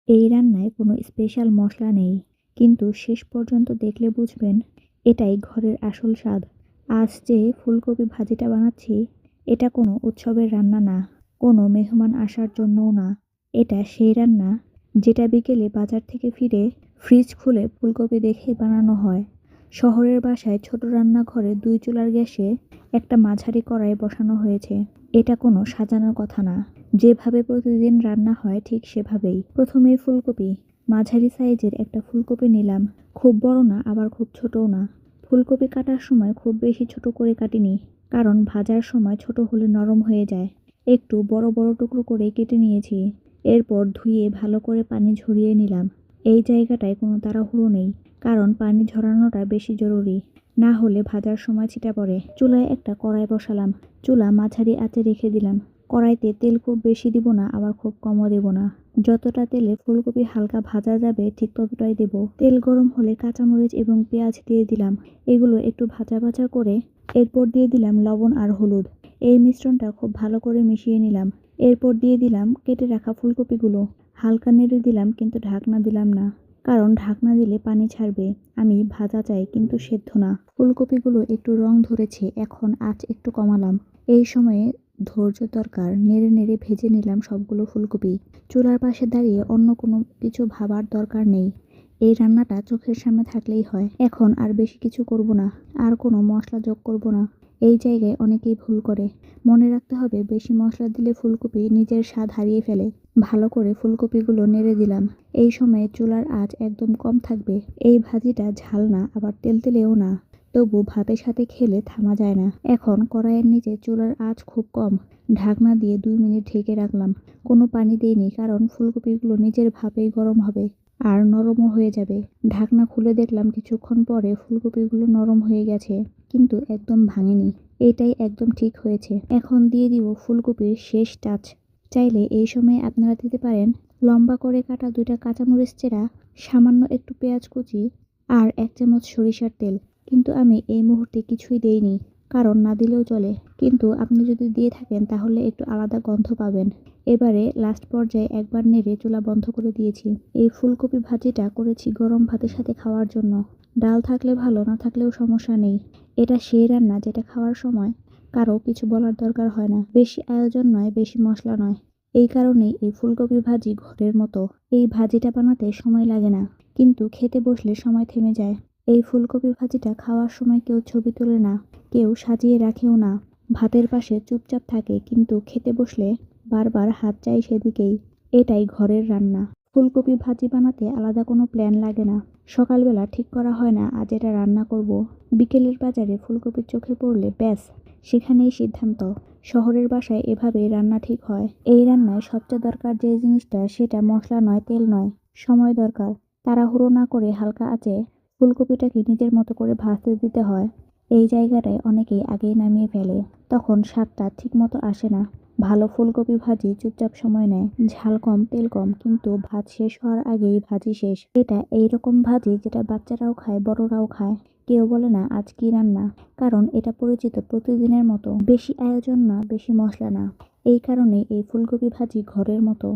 এই রান্নায় কোনো স্পেশাল মসলা নেই, কিন্তু শেষ পর্যন্ত দেখলে বুঝবেন এটাই ঘরের আসল স্বাদ। আজ যে ফুলকপি ভাজিটা বানাচ্ছি, এটা কোনো উৎসবের রান্না না, কোনো মেহমান আসার জন্যও না। এটা সেই রান্না যেটা বিকেলে বাজার থেকে ফিরে ফ্রিজ খুলে ফুলকপি দেখে বানানো হয়। শহরের বাসায় ছোট রান্নাঘরে ২ চুলার গ্যাসে একটা মাঝারি কড়াই বসানো হয়েছে। এটা কোনো সাজানোর কথা না, যেভাবে প্রতিদিন রান্না হয় ঠিক সেভাবেই। প্রথমে ফুলকপি, মাঝারি সাইজের একটা ফুলকপি নিলাম। খুব বড় না, আবার খুব ছোটও না। ফুলকপি কাটার সময় খুব বেশি ছোট করে কাটিনি, কারণ ভাজার সময় ছোট হলে নরম হয়ে যায়। একটু বড় বড় টুকরো করে কেটে নিয়েছি। এরপর ধুয়ে ভালো করে পানি ঝরিয়ে নিলাম। এই জায়গাটায় কোনো তাড়াহুড়ো নেই, কারণ পানি ঝরানোটা বেশি জরুরি, না হলে ভাজার সময় ছিটা পড়ে। চুলায় একটা কড়াই বসালাম। চুলা মাঝারি আঁচে রেখে দিলাম। কড়াইতে তেল খুব বেশি দিব না, আবার খুব কমও দেব না। যতটা তেলে ফুলকপি হালকা ভাজা যাবে ঠিক ততটাই দেব। তেল গরম হলে কাঁচামরিচ এবং পেঁয়াজ দিয়ে দিলাম। এগুলো একটু ভাজা ভাজা করে এরপর দিয়ে দিলাম লবণ আর হলুদ। এই মিশ্রণটা খুব ভালো করে মিশিয়ে নিলাম। এরপর দিয়ে দিলাম কেটে রাখা ফুলকপিগুলো। হালকা নেড়ে দিলাম, কিন্তু ঢাকনা দিলাম না, কারণ ঢাকনা দিলে পানি ছাড়বে। আমি ভাজা চাই, কিন্তু সেদ্ধ না। ফুলকপিগুলো একটু রং ধরেছে, এখন আঁচ একটু কমালাম। এই সময়ে ধৈর্য দরকার। নেড়ে নেড়ে ভেজে নিলাম সবগুলো ফুলকপি। চুলার পাশে দাঁড়িয়ে অন্য কোনো কিছু ভাবার দরকার নেই। এই রান্নাটা চোখের সামনে থাকলেই হয়। এখন আর বেশি কিছু করব না, আর কোনো মশলা যোগ করব না। এই জায়গায় অনেকেই ভুল করে। মনে রাখতে হবে, বেশি মশলা দিলে ফুলকপি নিজের স্বাদ হারিয়ে ফেলে। ভালো করে ফুলকপিগুলো নেড়ে দিলাম। এই সময়ে চুলার আঁচ একদম কম থাকবে। এই ভাজিটা ঝাল না, আবার তেলতেলেও না, তবু ভাতের সাথে খেলে থামা যায় না। এখন কড়াইয়ের নিচে চুলার আঁচ খুব কম। ঢাকনা দিয়ে ২ মিনিট ঢেকে রাখলাম। কোনো পানি দেইনি, কারণ ফুলকপিগুলো নিজের ভাপেই গরম হবে আর নরমও হয়ে যাবে। ঢাকনা খুলে দেখলাম কিছুক্ষণ পরে ফুলকপিগুলো নরম হয়ে গেছে, কিন্তু একদম ভাঙেনি। এটাই একদম ঠিক হয়েছে। এখন দিয়ে দিব ফুলকপির শেষ টাচ। চাইলে এই সময়ে আপনারা দিতে পারেন লম্বা করে কাটা ২টা কাঁচামরিচ চেরা, সামান্য একটু পেঁয়াজ কুচি আর ১ চামচ সরিষার তেল। কিন্তু আমি এই মুহূর্তে কিছুই দেইনি, কারণ না দিলেও চলে। কিন্তু আপনি যদি দিয়ে থাকেন তাহলে একটু আলাদা গন্ধ পাবেন। এবারে লাস্ট পর্যায়ে একবার নেড়ে চুলা বন্ধ করে দিয়েছি। এই ফুলকপি ভাজিটা করেছি গরম ভাতের সাথে খাওয়ার জন্য। ডাল থাকলে ভালো, না থাকলেও সমস্যা নেই। এটা সেই রান্না যেটা খাওয়ার সময় কারো কিছু বলার দরকার হয় না। বেশি আয়োজন নয়, বেশি মশলা নয়। এই কারণেই এই ফুলকপি ভাজি ঘরের মতো। এই ভাজিটা বানাতে সময় লাগে না, কিন্তু খেতে বসলে সময় থেমে যায়। এই ফুলকপি ভাজিটা খাওয়ার সময় কেউ ছবি তোলে না, কেউ সাজিয়ে রাখেও না। ভাতের পাশে চুপচাপ থাকে, কিন্তু খেতে বসলে বারবার হাত চাই সেদিকেই। এটাই ঘরের রান্না। ফুলকপি ভাজি বানাতে আলাদা কোনো প্ল্যান লাগে না। সকালবেলা ঠিক করা হয় না আজ এটা রান্না করব। বিকেলের বাজারে ফুলকপির চোখে পড়লে ব্যাস, সেখানেই সিদ্ধান্ত। শহরের বাসায় এভাবেই রান্না ঠিক হয়। এই রান্নায় সবচেয়ে দরকার যে জিনিসটা, সেটা মশলা নয়, তেল নয়, সময় দরকার। তাড়াহুড়ো না করে হালকা আঁচে ফুলকপিটাকে নিজের মতো করে ভাজতে দিতে হয়। এই জায়গাটায় অনেকেই আগেই নামিয়ে ফেলে, তখন স্বাদটা ঠিক মতো আসে না। ভালো ফুলকপি ভাজি চুপচাপ সময় নেয়, ঝাল কম, তেল কম, কিন্তু ভাত শেষ হওয়ার আগেই ভাজি শেষ। এটা এইরকম ভাজি যেটা বাচ্চারাও খায়, বড়রাও খায়। কেউ বলে না আজ কি রান্না, কারণ এটা পরিচিত প্রতিদিনের মতো। বেশি আয়োজন না, বেশি মশলা না। এই কারণে এই ফুলকপি ভাজি ঘরের মতো।